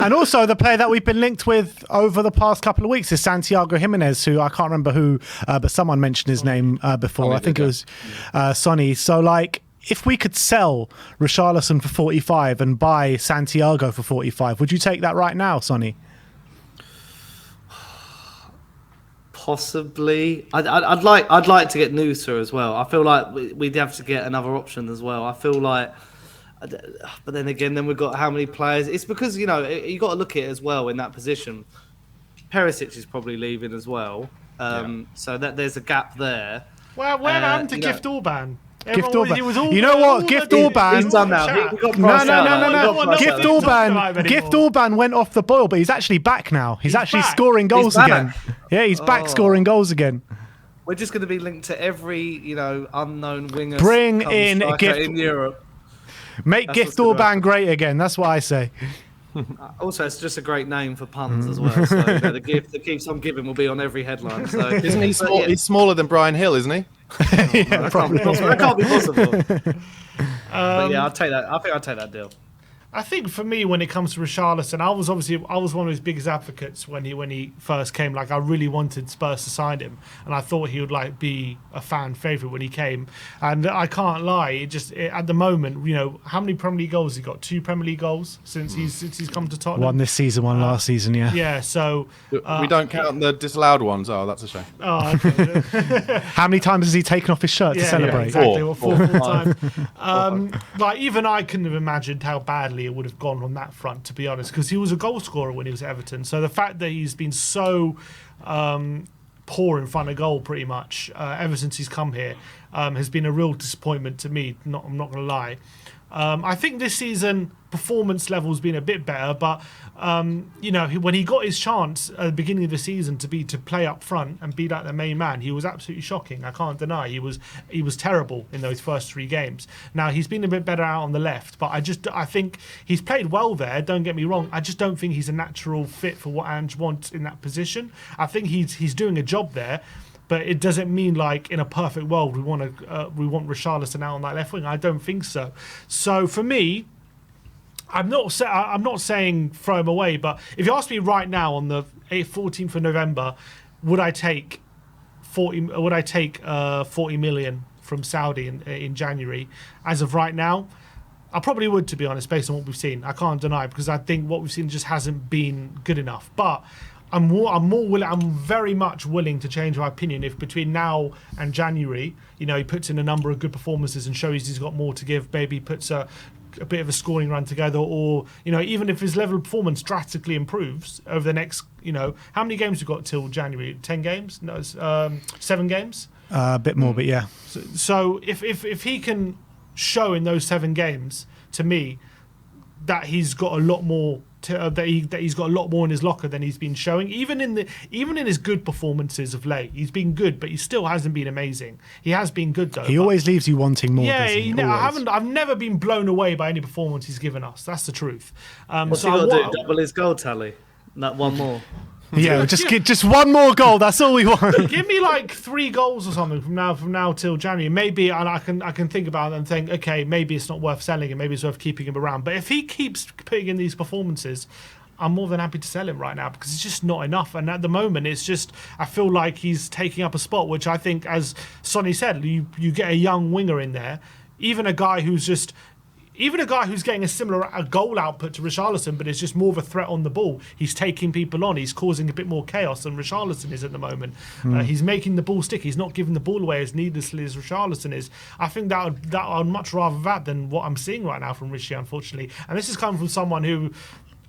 And also the player that we've been linked with over the past couple of weeks is Santiago Jimenez, who I can't remember who, but someone mentioned his name before. I think it was Sonny. So, like, if we could sell Richarlison for 45 and buy Santiago for 45, would you take that right now, Sonny? Possibly. I'd like to get Noosa as well. I feel like we'd have to get another option as well. I feel like, but then again, we've got how many players? It's because, you know, you got to look at it as well in that position. Perisic is probably leaving as well, so that there's a gap there. Well, where happened to Gift Orban? Gift Orban. You know what? Gift Orban. He's done now. No. Gift Orban went off the boil, but he's actually back now. He's actually scoring goals again. Yeah, he's back scoring goals again. We're just going to be linked to every, you know, unknown winger. Bring in Gift in Europe. Make Gift Orban great again. That's what I say. Also, it's just a great name for puns as well. So, you know, the gift that keeps on giving will be on every headline. So, isn't he small? He's smaller than Brian Hill, isn't he? Yeah, probably. That can't be possible. But yeah, I'll take that. I think I'll take that deal. I think for me, when it comes to Richarlison, I was one of his biggest advocates when he first came. Like, I really wanted Spurs to sign him, and I thought he would like be a fan favourite when he came. And I can't lie, at the moment, you know, how many Premier League goals he got? 2 Premier League goals since he's come to Tottenham. One this season, one last season. Yeah. Yeah. So we don't count the disallowed ones. Oh, that's a shame. Oh, okay. How many times has he taken off his shirt to celebrate? Yeah, exactly. Four times. Like, even I couldn't have imagined how badly it would have gone on that front, to be honest, because he was a goal scorer when he was at Everton. So the fact that he's been so poor in front of goal pretty much ever since he's come here has been a real disappointment to me. I'm not going to lie. I think this season performance level has been a bit better, but you know, when he got his chance at the beginning of the season to play up front and be like the main man, he was absolutely shocking. I can't deny he was terrible in those first 3 games. Now he's been a bit better out on the left, but I think he's played well there. Don't get me wrong. I just don't think he's a natural fit for what Ange wants in that position. I think he's doing a job there. But it doesn't mean, like, in a perfect world we want Richarlison out on that left wing. I don't think so. So for me, I'm not saying throw him away. But if you ask me right now on the 14th of November, would I take 40 million from Saudi in January? As of right now, I probably would, to be honest, based on what we've seen. I can't deny, because I think what we've seen just hasn't been good enough. But I'm very much willing to change my opinion if between now and January, you know, he puts in a number of good performances and shows he's got more to give. Maybe puts a bit of a scoring run together, or, you know, even if his level of performance drastically improves over the next, you know, how many games we've got till January? 10 games? No, 7 games. A bit more, but yeah. So if he can show in those 7 games to me that he's got a lot more. That he's got a lot more in his locker than he's been showing, even in his good performances of late. He's been good, but he still hasn't been amazing. He has been good though. He always leaves you wanting more. Yeah, I've never been blown away by any performance he's given us. That's the truth. What's he got to do? Double his goal tally. Not one more. Yeah, just one more goal. That's all we want. Give me like 3 goals or something from now till January. Maybe, and I can think about it and think, okay, maybe it's not worth selling him. Maybe it's worth keeping him around. But if he keeps putting in these performances, I'm more than happy to sell him right now, because it's just not enough. And at the moment, it's just, I feel like he's taking up a spot, which I think, as Sonny said, you get a young winger in there, even a guy who's getting a similar goal output to Richarlison, but it's just more of a threat on the ball. He's taking people on. He's causing a bit more chaos than Richarlison is at the moment. He's making the ball stick. He's not giving the ball away as needlessly as Richarlison is. I think that I'd much rather that than what I'm seeing right now from Richie, unfortunately. And this is coming from someone who,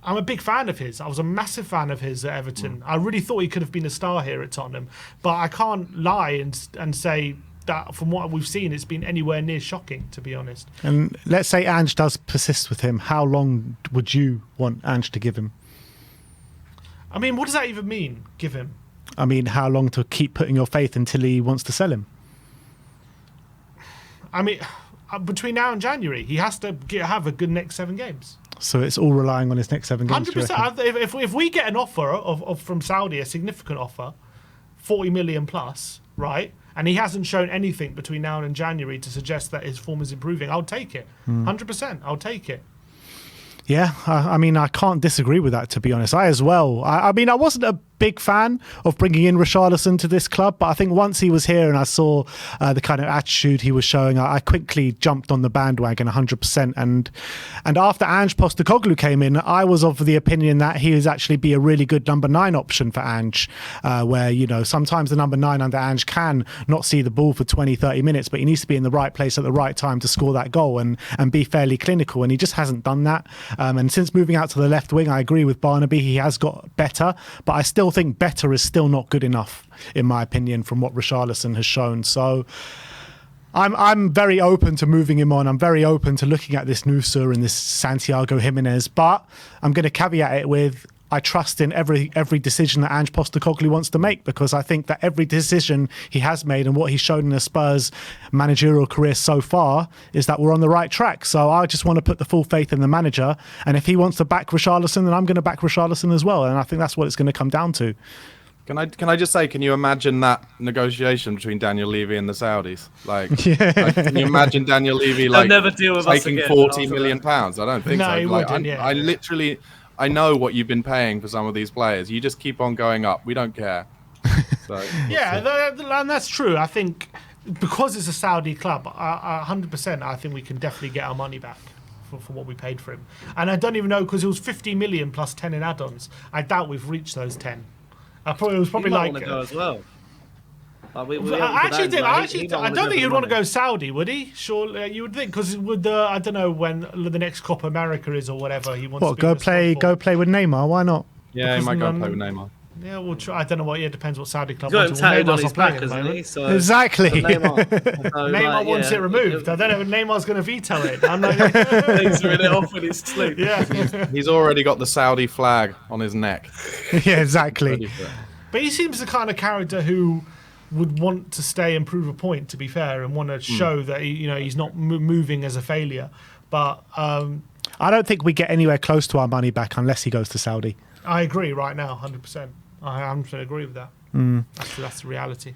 I'm a big fan of his. I was a massive fan of his at Everton. I really thought he could have been a star here at Tottenham. But I can't lie and say that from what we've seen, it's been anywhere near shocking, to be honest. And let's say Ange does persist with him. How long would you want Ange to give him? I mean, what does that even mean, give him? I mean, how long to keep putting your faith until he wants to sell him? I mean, between now and January, he has to have a good next 7 games. So it's all relying on his next 7 games. 100%. If we get an offer from Saudi, a significant offer, 40 million plus, right? And he hasn't shown anything between now and January to suggest that his form is improving, I'll take it. 100%. I'll take it. Yeah, I mean, I can't disagree with that, to be honest. I as well. I mean, I wasn't a big fan of bringing in RICHARLISON to this club, but I think once he was here and I saw the kind of attitude he was showing, I quickly jumped on the bandwagon 100%. And after Ange Postecoglou came in, I was of the opinion that he would actually be a really good number 9 option for Ange, where, you know, sometimes the number 9 under Ange can not see the ball for 20, 30 minutes, but he needs to be in the right place at the right time to score that goal and be fairly clinical. And he just hasn't done that. And since moving out to the left wing, I agree with Barnaby. He has got better, but I still think better is still not good enough, in my opinion, from what RICHARLISON has shown. So I'm very open to moving him on. I'm very open to looking at this Nusa and this Santiago Jimenez, but I'm going to caveat it with I trust in every decision that Ange Postecoglou wants to make, because I think that every decision he has made and what he's shown in the Spurs managerial career so far is that we're on the right track. So I just want to put the full faith in the manager, and if he wants to back RICHARLISON, then I'm going to back RICHARLISON as well, and I think that's what it's going to come down to. Can I just say, can you imagine that negotiation between Daniel Levy and the Saudis? Like, can you imagine Daniel Levy never deal with us taking again £40 million? I don't think so. He wouldn't, I literally, I know what you've been paying for some of these players. You just keep on going up. We don't care. So, yeah, and that's true. I think because it's a Saudi club, 100%, I think we can definitely get our money back for what we paid for him. And I don't even know, because it was 50 million plus 10 in add-ons. I doubt we've reached those 10. It was probably like. Want to go as well. Like I don't think he'd want to go Saudi, would he? Sure, you would think, because with I don't know when the next Copa America is or whatever he wants. What, go play with Neymar? Why not? Yeah, he might go play with Neymar. Yeah, we'll try. I don't know what. Yeah, it depends what Saudi club got him wants. tatted on his back, isn't he? So, exactly. Neymar wants it removed. I don't know if Neymar's going to veto it. I'm not. He's rid it off with his sleep. Yeah, he's already got the Saudi flag on his neck. Yeah, exactly. But he seems the kind of character who would want to stay and prove a point, to be fair, and want to show that he's not moving as a failure. But I don't think we get anywhere close to our money back unless he goes to Saudi. I agree right now, 100%. I 100% agree with that. That's the reality.